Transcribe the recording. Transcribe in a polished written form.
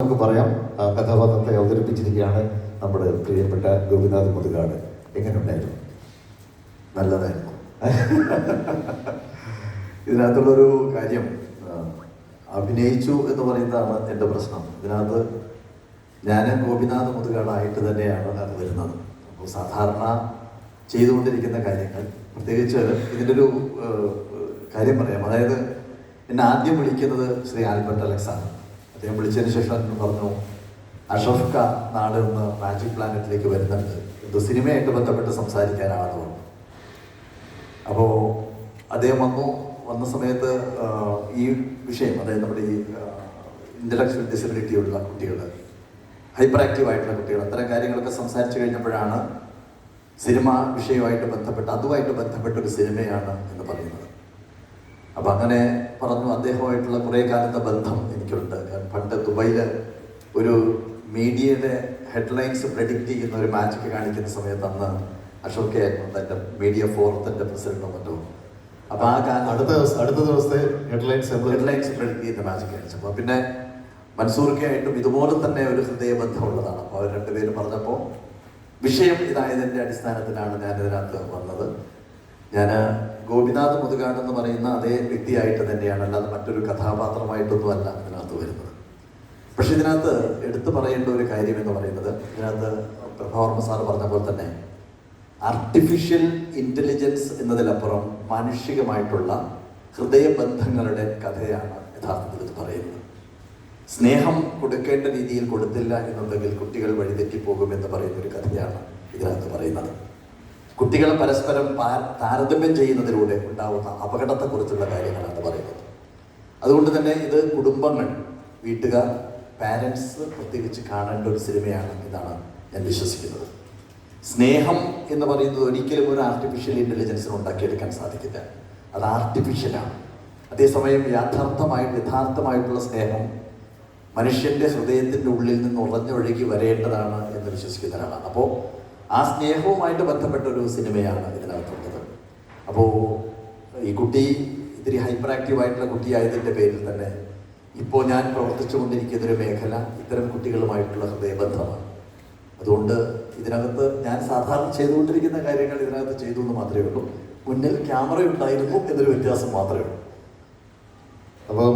നമുക്ക് പറയാം. കഥാപാത്രത്തെ അവതരിപ്പിച്ചിരിക്കുകയാണ് നമ്മുടെ പ്രിയപ്പെട്ട ഗോപിനാഥ് മുതുകാട്. എങ്ങനെയുണ്ടായിരുന്നു? നല്ലതായിരുന്നു. ഇതിനകത്തുള്ളൊരു കാര്യം, അഭിനയിച്ചു എന്ന് പറയുന്നതാണ് എൻ്റെ പ്രശ്നം. ഇതിനകത്ത് ഞാൻ ഗോപിനാഥ് മുതുകാടായിട്ട് തന്നെയാണ് അത് വരുന്നത്. അപ്പോൾ സാധാരണ ചെയ്തുകൊണ്ടിരിക്കുന്ന കാര്യങ്ങൾ, പ്രത്യേകിച്ച് ഇതിൻ്റെ ഒരു കാര്യം പറയാം. അതായത് എന്നെ ആദ്യം വിളിക്കുന്നത് ശ്രീ ആൽബർട്ട് അലക്സാണ്. അദ്ദേഹം വിളിച്ചതിന് ശേഷം എന്നോട് പറഞ്ഞു, അഷറഫ് ഖാൻ നാട് ഒന്ന് മാജിക് പ്ലാനറ്റിലേക്ക് വരുന്നുണ്ട്, എന്തോ സിനിമയായിട്ട് ബന്ധപ്പെട്ട് സംസാരിക്കാനാണെന്ന് പറഞ്ഞു. അപ്പോൾ അദ്ദേഹം വന്ന സമയത്ത് ഈ വിഷയം, അതായത് നമ്മുടെ ഈ ഇൻ്റലക്ച്വൽ ഡിസബിലിറ്റി ഉള്ള കുട്ടികൾ, ഹൈപ്പർ ആക്റ്റീവ് ആയിട്ടുള്ള കുട്ടികൾ, അത്തരം കാര്യങ്ങളൊക്കെ സംസാരിച്ചു കഴിഞ്ഞപ്പോഴാണ് സിനിമ വിഷയമായിട്ട് ബന്ധപ്പെട്ട്, അതുമായിട്ട് ബന്ധപ്പെട്ട ഒരു സിനിമയാണ് എന്ന് പറയുന്നത്. അപ്പം അങ്ങനെ പറഞ്ഞു. അദ്ദേഹമായിട്ടുള്ള കുറേ കാലത്തെ ബന്ധം എനിക്കുണ്ട്. പണ്ട് ദുബൈയിൽ ഒരു മീഡിയയുടെ ഹെഡ്ലൈൻസ് പ്രെഡിക്റ്റ് ചെയ്യുന്ന ഒരു മാജിക് കാണിക്കുന്ന സമയത്ത് അന്ന് അശോക് എൻ്റെ മീഡിയ ഫോറത്തിൻ്റെ പ്രസിഡന്റോ മറ്റോ. അപ്പോൾ ആ കാലം അടുത്ത ദിവസത്തെ ഹെഡ്ലൈൻസ് പ്രെഡിക്റ്റ് ചെയ്യുന്ന മാജിക് കാണിച്ചപ്പോൾ പിന്നെ മൻസൂർക്കയായിട്ടും ഇതുപോലെ തന്നെ ഒരു ഹൃദയബന്ധമുള്ളതാണ്. അപ്പോൾ അവർ രണ്ടുപേരും പറഞ്ഞപ്പോൾ വിഷയം ഇതായതിൻ്റെ അടിസ്ഥാനത്തിലാണ് ഞാനിതിനകത്ത് വന്നത്. ഞാൻ ഗോപിനാഥ് മുതുകാട് എന്ന് പറയുന്ന അതേ വ്യക്തിയായിട്ട് തന്നെയാണ്, അല്ലാതെ മറ്റൊരു കഥാപാത്രമായിട്ടൊന്നും അല്ല ഇതിനകത്ത് വരുന്നത്. പക്ഷെ ഇതിനകത്ത് എടുത്തു പറയേണ്ട ഒരു കാര്യം എന്ന് പറയുന്നത്, ഇതിനകത്ത് പ്രഭാവർമ്മ സാറ് പറഞ്ഞ പോലെ തന്നെ ആർട്ടിഫിഷ്യൽ ഇൻ്റലിജൻസ് എന്നതിലപ്പുറം മാനുഷികമായിട്ടുള്ള ഹൃദയബന്ധങ്ങളുടെ കഥയാണ് യഥാർത്ഥത്തിൽ ഇത് പറയുന്നത്. സ്നേഹം കൊടുക്കേണ്ട രീതിയിൽ കൊടുത്തില്ല എന്നുണ്ടെങ്കിൽ കുട്ടികൾ വഴിതെറ്റിപ്പോകുമെന്ന് പറയുന്ന ഒരു കഥയാണ് ഇതിനകത്ത് പറയുന്നത്. കുട്ടികളെ പരസ്പരം താരതമ്യം ചെയ്യുന്നതിലൂടെ ഉണ്ടാവുന്ന അപകടത്തെക്കുറിച്ചുള്ള കാര്യങ്ങളാണ് പറയുന്നത്. അതുകൊണ്ട് തന്നെ ഇത് കുടുംബങ്ങൾ, വീട്ടുകാർ, പാരൻസ് പ്രത്യേകിച്ച് കാണേണ്ട ഒരു സിനിമയാണ് എന്നാണ് ഞാൻ വിശ്വസിക്കുന്നത്. സ്നേഹം എന്ന് പറയുന്നത് ഒരിക്കലും ഒരു ആർട്ടിഫിഷ്യൽ ഇൻ്റലിജൻസിന് ഉണ്ടാക്കിയെടുക്കാൻ സാധിക്കില്ല. അത് ആർട്ടിഫിഷ്യലാണ്. അതേസമയം യഥാർത്ഥമായിട്ടുള്ള സ്നേഹം മനുഷ്യൻ്റെ ഹൃദയത്തിൻ്റെ ഉള്ളിൽ നിന്ന് ഉറഞ്ഞൊഴുകി വരേണ്ടതാണ് എന്ന് വിശ്വസിക്കുന്ന ഒരാളാണ്. അപ്പോൾ ആ സ്നേഹവുമായിട്ട് ബന്ധപ്പെട്ട ഒരു സിനിമയാണ് ഇതിനകത്തുള്ളത്. അപ്പോൾ ഈ കുട്ടി ഇത്തിരി ഹൈപ്പർ ആക്റ്റീവ് ആയിട്ടുള്ള കുട്ടിയായതിൻ്റെ പേരിൽ തന്നെ ഇപ്പോൾ ഞാൻ പ്രവർത്തിച്ചുകൊണ്ടിരിക്കുന്ന ഒരു മേഖല ഇത്തരം കുട്ടികളുമായിട്ടുള്ള ഹൃദയബന്ധമാണ്. അതുകൊണ്ട് ഇതിനകത്ത് ഞാൻ സാധാരണ ചെയ്തുകൊണ്ടിരിക്കുന്ന കാര്യങ്ങൾ ഇതിനകത്ത് ചെയ്തു എന്ന് മാത്രമേ ഉള്ളൂ. മുന്നിൽ ക്യാമറ ഉണ്ടായിരുന്നു എന്നൊരു വ്യത്യാസം മാത്രമേ ഉള്ളൂ. അപ്പം